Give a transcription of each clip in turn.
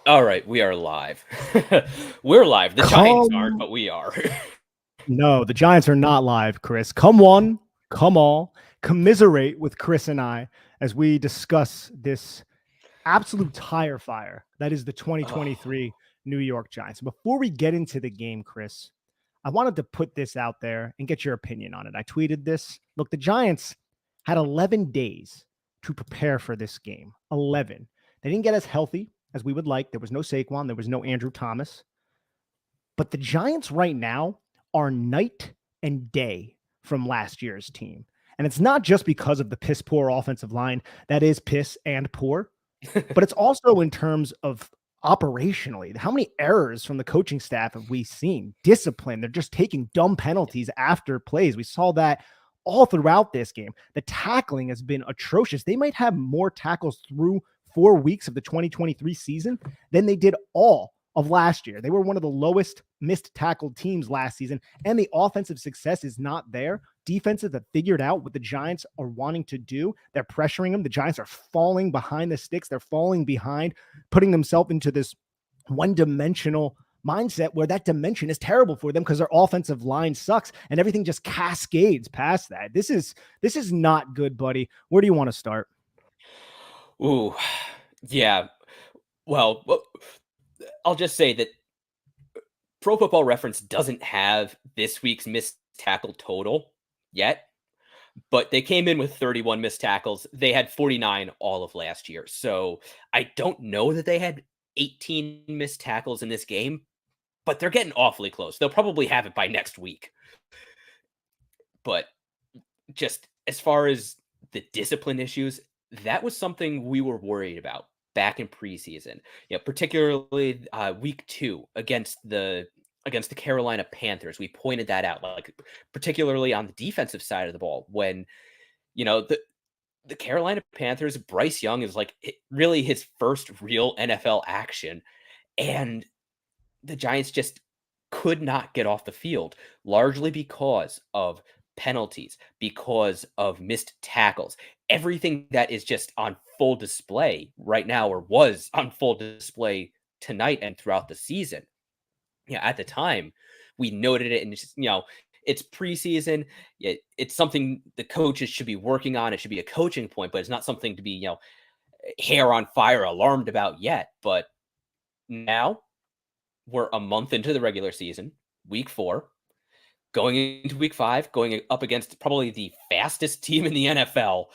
All right, we are live. We're live. The Giants aren't, Come, but we are. no, the Giants are not live, Chris. Come one, come all, commiserate with Chris and I as we discuss this absolute tire fire that is the Oh, 2023 New York Giants. Before we get into the game, Chris, I wanted to put this out there and get your opinion on it. I tweeted this. Look, the Giants had 11 days to prepare for this game. 11. They didn't get as healthy as we would like. There was no Saquon, there was no Andrew Thomas. But the Giants right now are night and day from last year's team. And it's not just because of the piss poor offensive line that is piss and poor, but it's also in terms of operationally. How many errors from the coaching staff have we seen? Discipline. They're just taking dumb penalties after plays. We saw that all throughout this game. The tackling has been atrocious. They might have more tackles through 4 weeks of the 2023 season than they did all of last year. They were one of the lowest missed tackled teams last season, and the offensive success is not there. Defenses have figured out what the Giants are wanting to do. They're pressuring them. The Giants are falling behind the sticks. They're falling behind, putting themselves into this one-dimensional mindset where that dimension is terrible for them because their offensive line sucks and everything just cascades past that. This is not good, buddy. Where do you want to start? ooh, yeah. Well, I'll just say that Pro Football Reference doesn't have this week's missed tackle total yet, but they came in with 31 missed tackles. They had 49 all of last year. So I don't know that they had 18 missed tackles in this game, but they're getting awfully close. They'll probably have it by next week. But just as far as the discipline issues, that was something we were worried about back in preseason. Particularly week 2 against the Carolina Panthers. We pointed that out, like particularly on the defensive side of the ball when the Carolina Panthers, Bryce Young is like really his first real NFL action, and the Giants just could not get off the field, largely because of penalties, because of missed tackles. Everything that is just on full display right now, or was on full display tonight and throughout the season. Yeah, at the time, we noted it, and it's preseason. It's something the coaches should be working on. It should be a coaching point, but it's not something to be, hair on fire, alarmed about yet. But now we're a month into the regular season, week 4, going into week 5, going up against probably the fastest team in the NFL,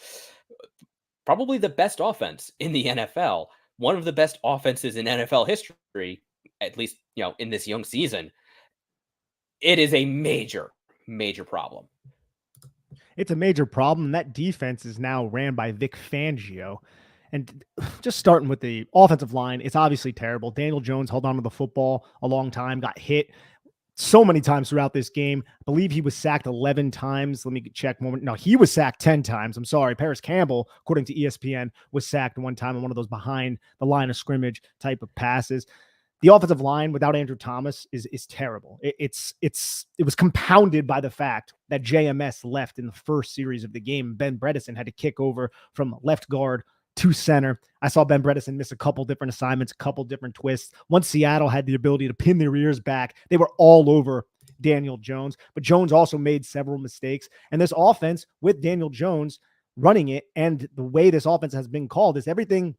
probably the best offense in the NFL, one of the best offenses in NFL history, at least, in this young season. It is a major, major problem. It's a major problem. That defense is now ran by Vic Fangio. And just starting with the offensive line, it's obviously terrible. Daniel Jones held on to the football a long time, got hit so many times throughout this game. I believe he was sacked 11 times. Let me check one. No, he was sacked 10 times. I'm sorry. Paris Campbell, according to ESPN, was sacked one time on one of those behind the line of scrimmage type of passes. The offensive line without Andrew Thomas is terrible. It was compounded by the fact that JMS left in the first series of the game. Ben Bredesen had to kick over from left guard to center. I saw Ben Bredesen miss a couple different assignments, a couple different twists. Once Seattle had the ability to pin their ears back, they were all over Daniel Jones. But Jones also made several mistakes. And this offense with Daniel Jones running it, and the way this offense has been called, is everything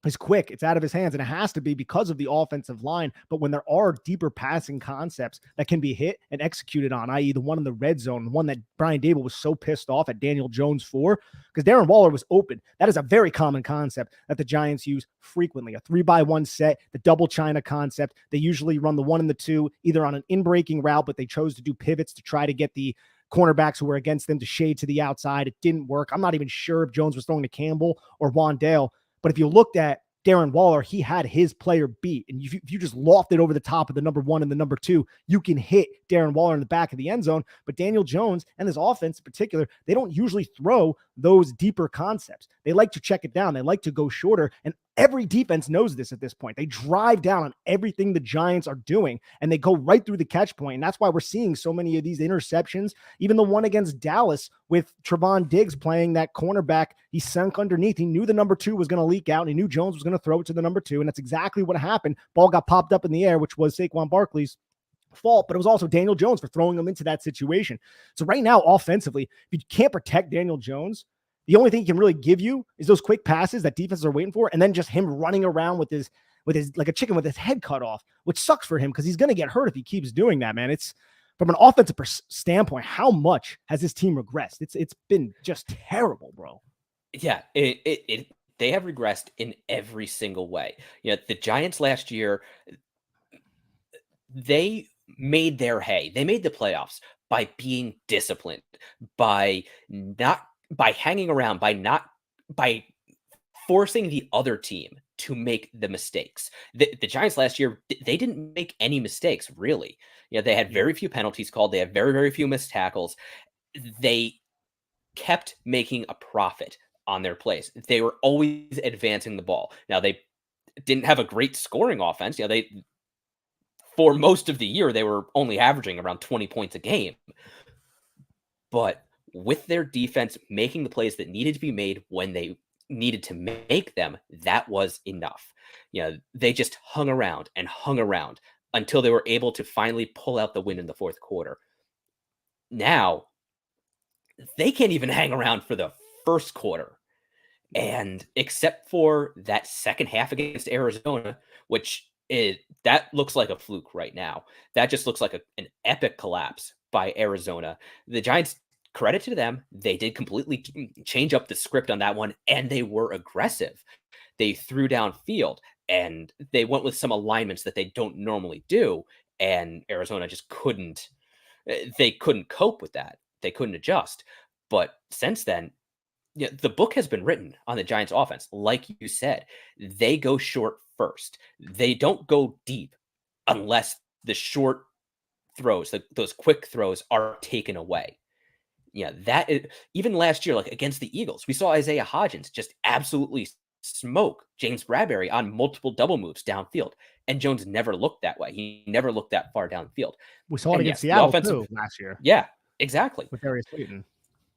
is quick. It's out of his hands, and it has to be because of the offensive line. But when there are deeper passing concepts that can be hit and executed on, i.e. the one in the red zone, the one that Brian Dable was so pissed off at Daniel Jones for, because Darren Waller was open. That is a very common concept that the Giants use frequently. A 3-by-1 set, the double China concept. They usually run the 1 and the 2, either on an in-breaking route, but they chose to do pivots to try to get the cornerbacks who were against them to shade to the outside. It didn't work. I'm not even sure if Jones was throwing to Campbell or Wandale. But if you looked at Darren Waller, he had his player beat. And if you just lofted over the top of the number 1 and the number 2, you can hit Darren Waller in the back of the end zone. But Daniel Jones and this offense in particular, they don't usually throw those deeper concepts. They like to check it down. They like to go shorter. And every defense knows this at this point. They drive down on everything the Giants are doing, and they go right through the catch point. And that's why we're seeing so many of these interceptions. Even the one against Dallas with Trevon Diggs playing that cornerback, he sunk underneath. He knew the number 2 was going to leak out, and he knew Jones was going to throw it to the number 2. And that's exactly what happened. Ball got popped up in the air, which was Saquon Barkley's fault, but it was also Daniel Jones for throwing him into that situation. So right now, offensively, if you can't protect Daniel Jones, the only thing he can really give you is those quick passes that defenses are waiting for, and then just him running around with his like a chicken with his head cut off, which sucks for him because he's going to get hurt if he keeps doing that, man. It's from an offensive standpoint, how much has this team regressed? It's been just terrible, bro. Yeah, they have regressed in every single way. The Giants last year, they made their hay. They made the playoffs by being disciplined, by hanging around, by forcing the other team to make the mistakes. The Giants last year, they didn't make any mistakes, really. They had very few penalties called. They had very, very few missed tackles. They kept making a profit on their plays. They were always advancing the ball. Now, they didn't have a great scoring offense. For most of the year, they were only averaging around 20 points a game. But with their defense making the plays that needed to be made when they needed to make them, that was enough. They just hung around until they were able to finally pull out the win in the fourth quarter. Now, they can't even hang around for the first quarter. And except for that second half against Arizona, which that looks like a fluke right now. That just looks like an epic collapse by Arizona. The Giants, credit to them, they did completely change up the script on that one, and they were aggressive. They threw downfield, and they went with some alignments that they don't normally do, and Arizona just couldn't cope with that. They couldn't adjust. But since then, the book has been written on the Giants offense. Like you said, they go short first. They don't go deep unless the short throws, those quick throws, are taken away. That is, even last year, like against the Eagles, we saw Isaiah Hodgins just absolutely smoke James Bradbury on multiple double moves downfield. And Jones never looked that way. He never looked that far downfield. We saw it against Seattle too last year. Yeah, exactly. With Darius Slayton.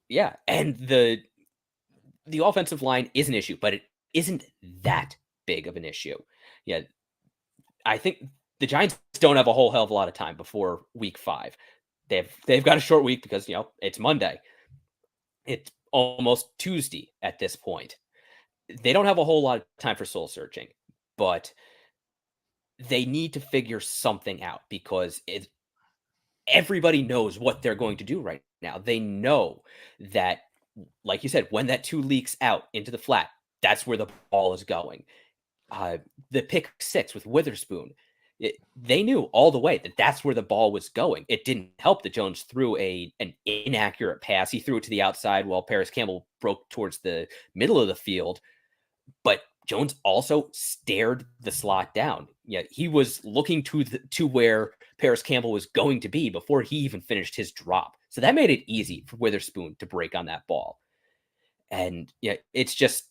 Yeah, and the offensive line is an issue, but it isn't that big of an issue. I think the Giants don't have a whole hell of a lot of time before week 5. They've got a short week because, it's Monday. It's almost Tuesday at this point. They don't have a whole lot of time for soul searching, but they need to figure something out because everybody knows what they're going to do right now. They know that, like you said, when that 2 leaks out into the flat, that's where the ball is going. The pick 6 with Witherspoon, they knew all the way that that's where the ball was going. It didn't help that Jones threw an inaccurate pass. He threw it to the outside while Paris Campbell broke towards the middle of the field. But Jones also stared the slot down. He was looking to where Paris Campbell was going to be before he even finished his drop. So that made it easy for Witherspoon to break on that ball. And it's just,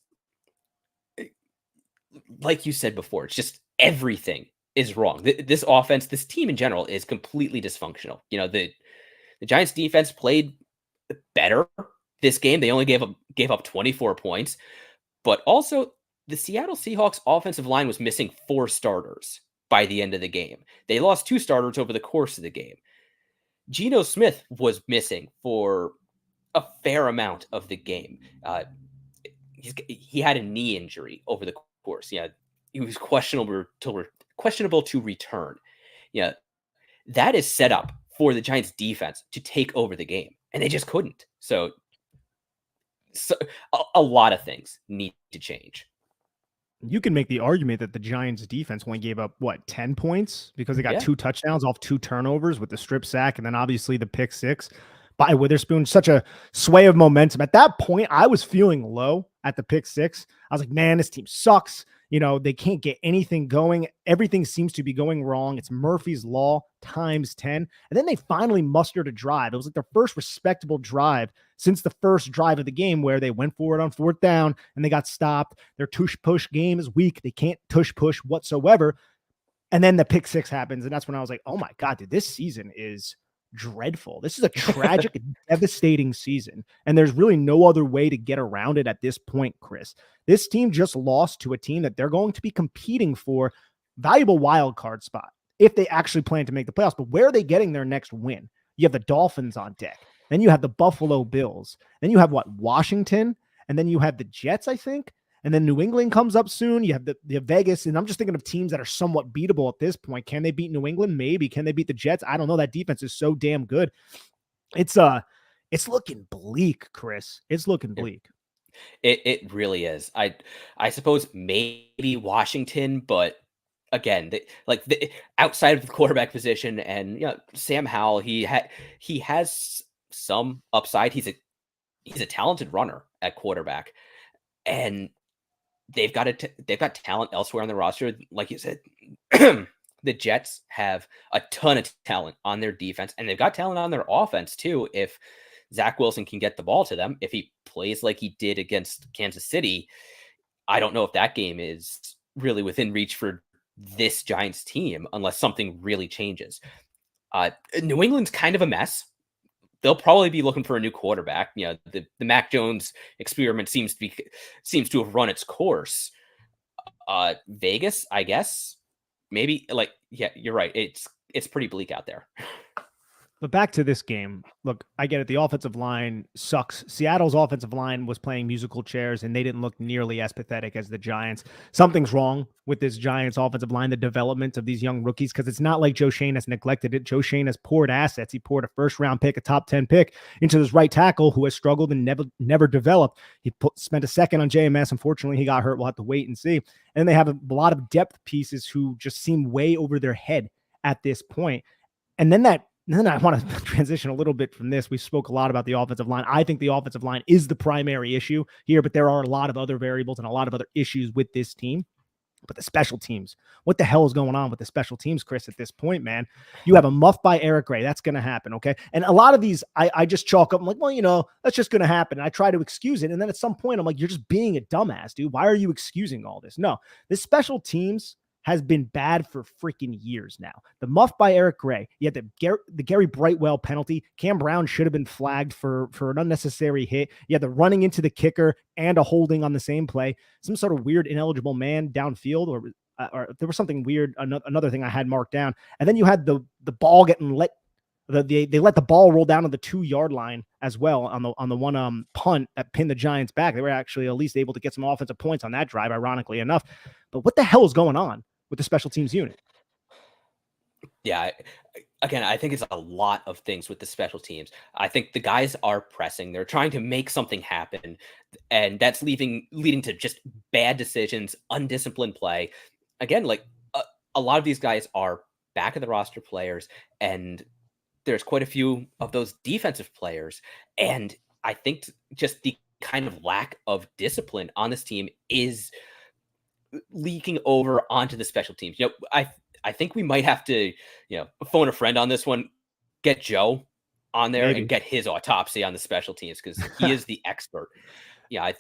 like you said before, it's just everything is wrong. This offense, this team in general, is completely dysfunctional. The Giants defense played better this game. They only gave up 24 points, but also the Seattle Seahawks offensive line was missing 4 starters by the end of the game. They lost 2 starters over the course of the game. Geno Smith was missing for a fair amount of the game. He had a knee injury over the course. He was questionable to return. That is set up for the Giants defense to take over the game, and they just couldn't. So a lot of things need to change. You can make the argument that the Giants defense only gave up 10 points because they got 2 touchdowns off 2 turnovers with the strip sack and then obviously the pick 6 by Witherspoon. Such a sway of momentum. At that point, I was feeling low at the pick 6. I was like, man, this team sucks. They can't get anything going. Everything seems to be going wrong. It's Murphy's Law times 10. And then they finally mustered a drive. It was like their first respectable drive since the first drive of the game where they went for it on fourth down and they got stopped. Their tush push game is weak. They can't tush push whatsoever. And then the pick six happens. And that's when I was like, oh my God, dude, this season is dreadful. This is a tragic, devastating season. And there's really no other way to get around it at this point, Chris. This team just lost to a team that they're going to be competing for valuable wild card spot if they actually plan to make the playoffs. But where are they getting their next win? You have the Dolphins on deck. Then you have the Buffalo Bills. Then you have Washington. And then you have the Jets, I think. And then New England comes up soon. You have the Vegas, and I'm just thinking of teams that are somewhat beatable at this point. Can they beat New England? Maybe. Can they beat the Jets? I don't know. That defense is so damn good. It's looking bleak, Chris. It's looking bleak. It really is. I suppose maybe Washington, but again, outside of the quarterback position, and Sam Howell, he has some upside. He's a talented runner at quarterback, and they've got talent elsewhere on the roster. Like you said, the Jets have a ton of talent on their defense, and they've got talent on their offense too. If Zach Wilson can get the ball to them, if he plays like he did against Kansas City, I don't know if that game is really within reach for this Giants team unless something really changes. New England's kind of a mess. They'll probably be looking for a new quarterback. The Mac Jones experiment seems to have run its course. Vegas, I guess, maybe. Yeah, you're right. It's pretty bleak out there. But back to this game. Look, I get it. The offensive line sucks. Seattle's offensive line was playing musical chairs, and they didn't look nearly as pathetic as the Giants. Something's wrong with this Giants offensive line, the development of these young rookies, because it's not like Joe Schoen has neglected it. Joe Schoen has poured assets. He poured a first-round pick, a top 10 pick, into this right tackle who has struggled and never developed. He spent a second on JMS. Unfortunately, he got hurt. We'll have to wait and see. And they have a lot of depth pieces who just seem way over their head at this point. And then I want to transition a little bit from this. We spoke a lot about the offensive line. I think the offensive line is the primary issue here, but there are a lot of other variables and a lot of other issues with this team. But the special teams, what the hell is going on with the special teams, Chris, at this point, man? You have a muff by Eric Gray. That's going to happen, okay? And a lot of these, I just chalk up. I'm like, well, that's just going to happen. And I try to excuse it. And then at some point, I'm like, you're just being a dumbass, dude. Why are you excusing all this? No, this special teams has been bad for freaking years now. The muff by Eric Gray. You had the Gary Brightwell penalty. Cam Brown should have been flagged for an unnecessary hit. You had the running into the kicker and a holding on the same play. Some sort of weird ineligible man downfield, or there was something weird. Another thing I had marked down. And then you had the ball getting let. They let the ball roll down to the 2-yard line as well on the one punt that pinned the Giants back. They were actually at least able to get some offensive points on that drive, ironically enough. But what the hell is going on with the special teams unit? Yeah, again, I think it's a lot of things with the special teams. I think the guys are pressing. They're trying to make something happen, and that's leading to just bad decisions, undisciplined play. Again, a lot of these guys are back of the roster players, and there's quite a few of those defensive players. And I think just the kind of lack of discipline on this team is leaking over onto the special teams. I think we might have to, phone a friend on this one, get Joe on there and get his autopsy on the special teams, because he is the expert. Yeah,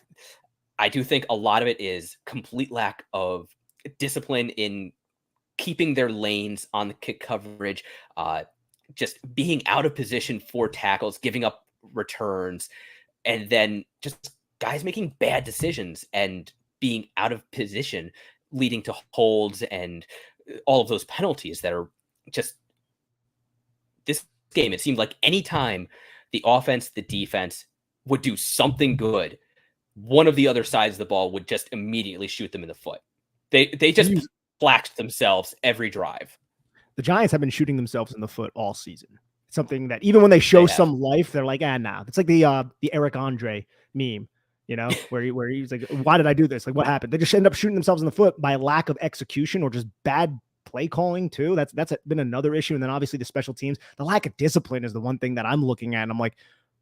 I do think a lot of it is complete lack of discipline in keeping their lanes on the kick coverage, just being out of position for tackles, giving up returns, and then just guys making bad decisions and being out of position, leading to holds and all of those penalties that are just this game. It seemed like anytime the offense, the defense would do something good, one of the other sides of the ball would just immediately shoot them in the foot. They just flaxed themselves every drive. The Giants have been shooting themselves in the foot all season. It's something that even when they show some life, they're like, nah. It's like the Eric Andre meme, where he's like, why did I do this? Like, what happened? They just end up shooting themselves in the foot by lack of execution or just bad play calling too. That's been another issue. And then obviously the special teams, the lack of discipline is the one thing that I'm looking at. And I'm like,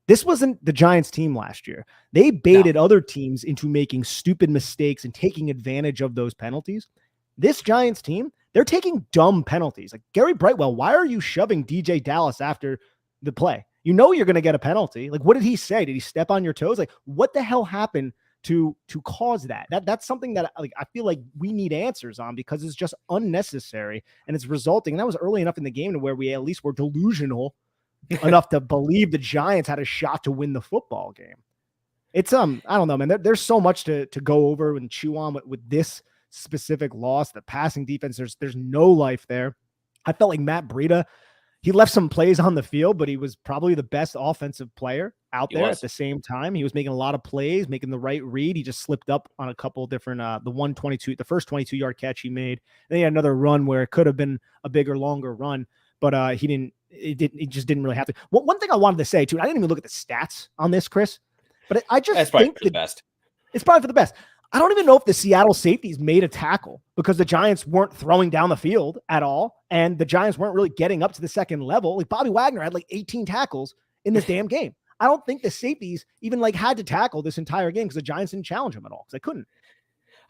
This wasn't the Giants team last year. They No. baited other teams into making stupid mistakes and taking advantage of those penalties. This Giants team, they're taking dumb penalties. Like Gary Brightwell, why are you shoving DJ Dallas after the play? You know you're going to get a penalty. Like, what did he say? Did he step on your toes? Like, what the hell happened to cause that? That's something that like I feel like we need answers on, because it's just unnecessary and it's resulting. And that was early enough in the game to where we at least were delusional enough to believe the Giants had a shot to win the football game. It's I don't know, man. There's so much to go over and chew on with this specific loss. The passing defense, there's no life there. I felt like Matt Breida, he left some plays on the field, but he was probably the best offensive player out there at the same time. He was making a lot of plays, making the right read. He just slipped up on a couple of different the first 22-yard catch he made. Then he had another run where it could have been a bigger, longer run, but he didn't. It just didn't really have to. One thing I wanted to say too, I didn't even look at the stats on this, Chris, but I just think the best. It's probably for the best. I don't even know if the Seattle safeties made a tackle, because the Giants weren't throwing down the field at all, and the Giants weren't really getting up to the second level. Like Bobby Wagner had like 18 tackles in this damn game. I don't think the safeties even like had to tackle this entire game, because the Giants didn't challenge them at all, because they couldn't.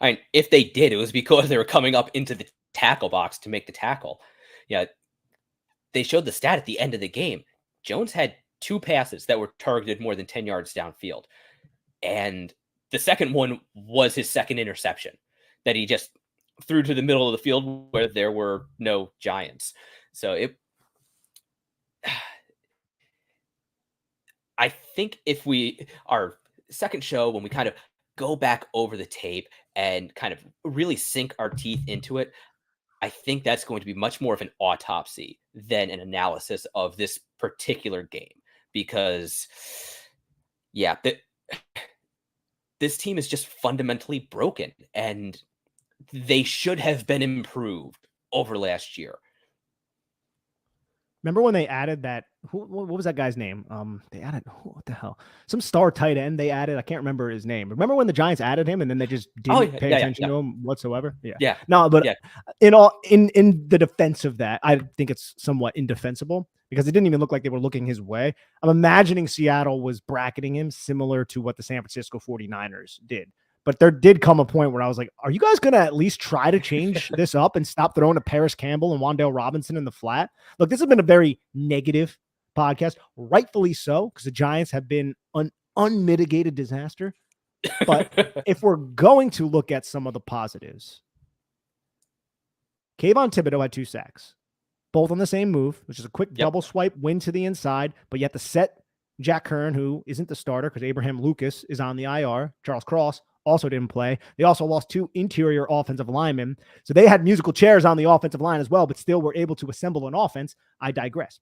I mean, if they did, it was because they were coming up into the tackle box to make the tackle. Yeah, they showed the stat at the end of the game. Jones had 2 passes that were targeted more than 10 yards downfield. And the second one was his second interception that he just threw to the middle of the field where there were no Giants. So I think if our second show, when we kind of go back over the tape and kind of really sink our teeth into it, I think that's going to be much more of an autopsy than an analysis of this particular game, because this team is just fundamentally broken, and they should have been improved over last year. Remember when they added that? What was that guy's name? They added, what the hell? Some star tight end they added. I can't remember his name. Remember when the Giants added him and then they just didn't pay attention to him whatsoever? Yeah. No, but in the defense of that, I think it's somewhat indefensible, because it didn't even look like they were looking his way. I'm imagining Seattle was bracketing him similar to what the San Francisco 49ers did. But there did come a point where I was like, are you guys going to at least try to change this up and stop throwing to Paris Campbell and Wan'Dale Robinson in the flat? Look, this has been a very negative podcast, rightfully so, because the Giants have been an unmitigated disaster. But if we're going to look at some of the positives, Kayvon Thibodeau had 2 sacks, both on the same move, which is a quick double swipe win to the inside, but you have to set Jack Kern, who isn't the starter because Abraham Lucas is on the IR. Charles Cross also didn't play. They also lost 2 interior offensive linemen. So they had musical chairs on the offensive line as well, but still were able to assemble an offense. I digress.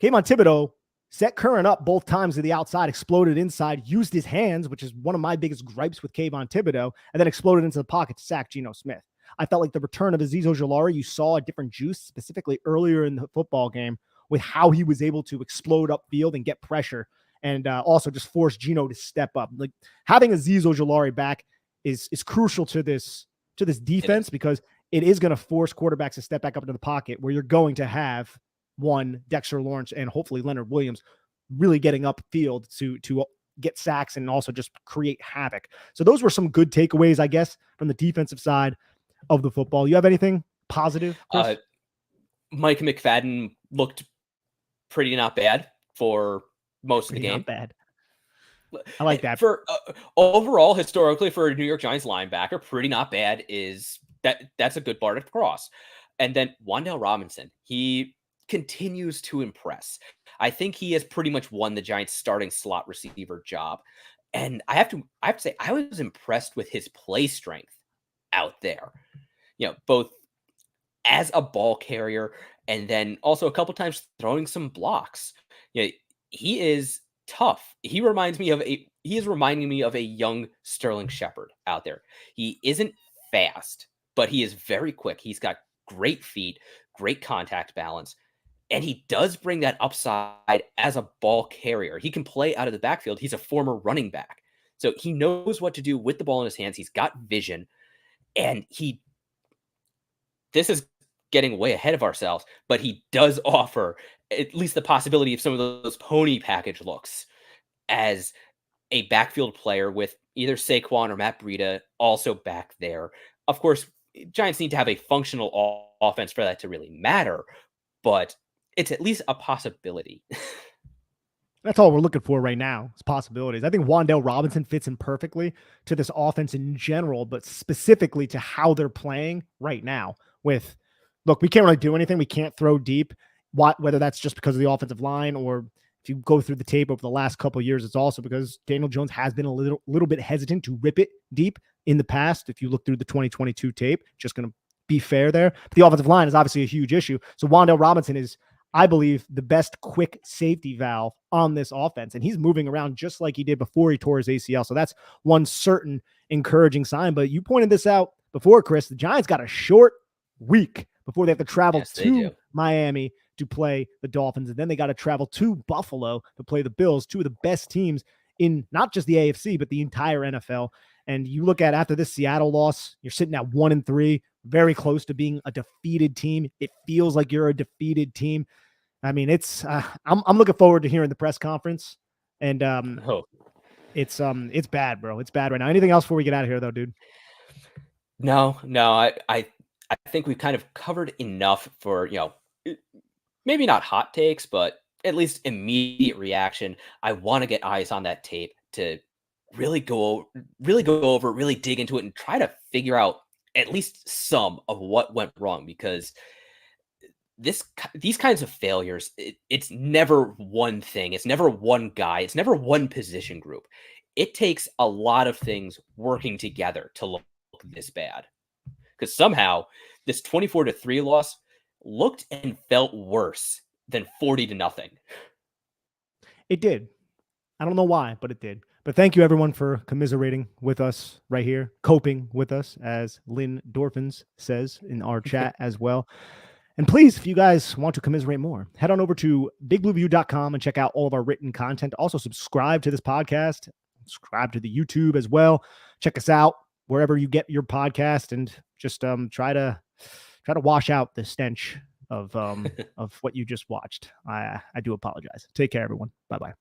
Kayvon Thibodeau set Curran up both times to the outside, exploded inside, used his hands, which is one of my biggest gripes with Kayvon Thibodeau, and then exploded into the pocket to sack Geno Smith. I felt like the return of Azeez Ojulari, you saw a different juice, specifically earlier in the football game, with how he was able to explode upfield and get pressure, and also just force Geno to step up. Like having Azeez Ojulari back is crucial to this defense, because it is going to force quarterbacks to step back up into the pocket, where you're going to have Dexter Lawrence and hopefully Leonard Williams really getting upfield to get sacks and also just create havoc. So those were some good takeaways, I guess, from the defensive side of the football. You have anything positive, Chris? Mike McFadden looked pretty not bad for most of the game. Not bad. I like that. For overall, historically, for a New York Giants linebacker, pretty not bad that's a good bar to cross. And then Wan'Dale Robinson, he continues to impress. I think he has pretty much won the Giants starting slot receiver job. And I have to say, I was impressed with his play strength out there. Both as a ball carrier and then also a couple times throwing some blocks. He is tough. He is reminding me of a young Sterling Shepard out there. He isn't fast, but he is very quick. He's got great feet, great contact balance, and he does bring that upside as a ball carrier. He can play out of the backfield. He's a former running back, so he knows what to do with the ball in his hands. He's got vision, and this is getting way ahead of ourselves, but he does offer at least the possibility of some of those pony package looks as a backfield player with either Saquon or Matt Breida also back there. Of course, Giants need to have a functional offense for that to really matter, but it's at least a possibility. That's all we're looking for right now is possibilities. I think Wan'Dale Robinson fits in perfectly to this offense in general, but specifically to how they're playing right now. With, look, we can't really do anything. We can't throw deep. Whether that's just because of the offensive line, or if you go through the tape over the last couple of years, it's also because Daniel Jones has been a little bit hesitant to rip it deep in the past. If you look through the 2022 tape, just going to be fair there. But the offensive line is obviously a huge issue. So Wan'Dale Robinson is, I believe, the best quick safety valve on this offense. And he's moving around just like he did before he tore his ACL. So that's one certain encouraging sign. But you pointed this out before, Chris. The Giants got a short week before they have to travel Yes, they to do. Miami to play the Dolphins. And then they got to travel to Buffalo to play the Bills, two of the best teams in not just the AFC, but the entire NFL. And you look at after this Seattle loss, you're sitting at 1-3, very close to being a defeated team. It feels like you're a defeated team. I mean, it's I'm looking forward to hearing the press conference, and Oh, it's bad, bro. It's bad right now. Anything else before we get out of here, though, dude? no, I think we've kind of covered enough for, maybe not hot takes, but at least immediate reaction. I want to get eyes on that tape to really go over, really dig into it, and try to figure out at least some of what went wrong because these kinds of failures, it's never one thing, it's never one guy, it's never one position group. It takes a lot of things working together to look this bad because somehow this 24-3 loss looked and felt worse than 40-0. It did. I don't know why, but it did. But thank you, everyone, for commiserating with us right here, coping with us, as Lynn Dorfins says in our chat as well. And please, if you guys want to commiserate more, head on over to bigblueview.com and check out all of our written content. Also, subscribe to this podcast, subscribe to the YouTube as well. Check us out wherever you get your podcast, and just try to wash out the stench of what you just watched. I do apologize. Take care, everyone. Bye-bye.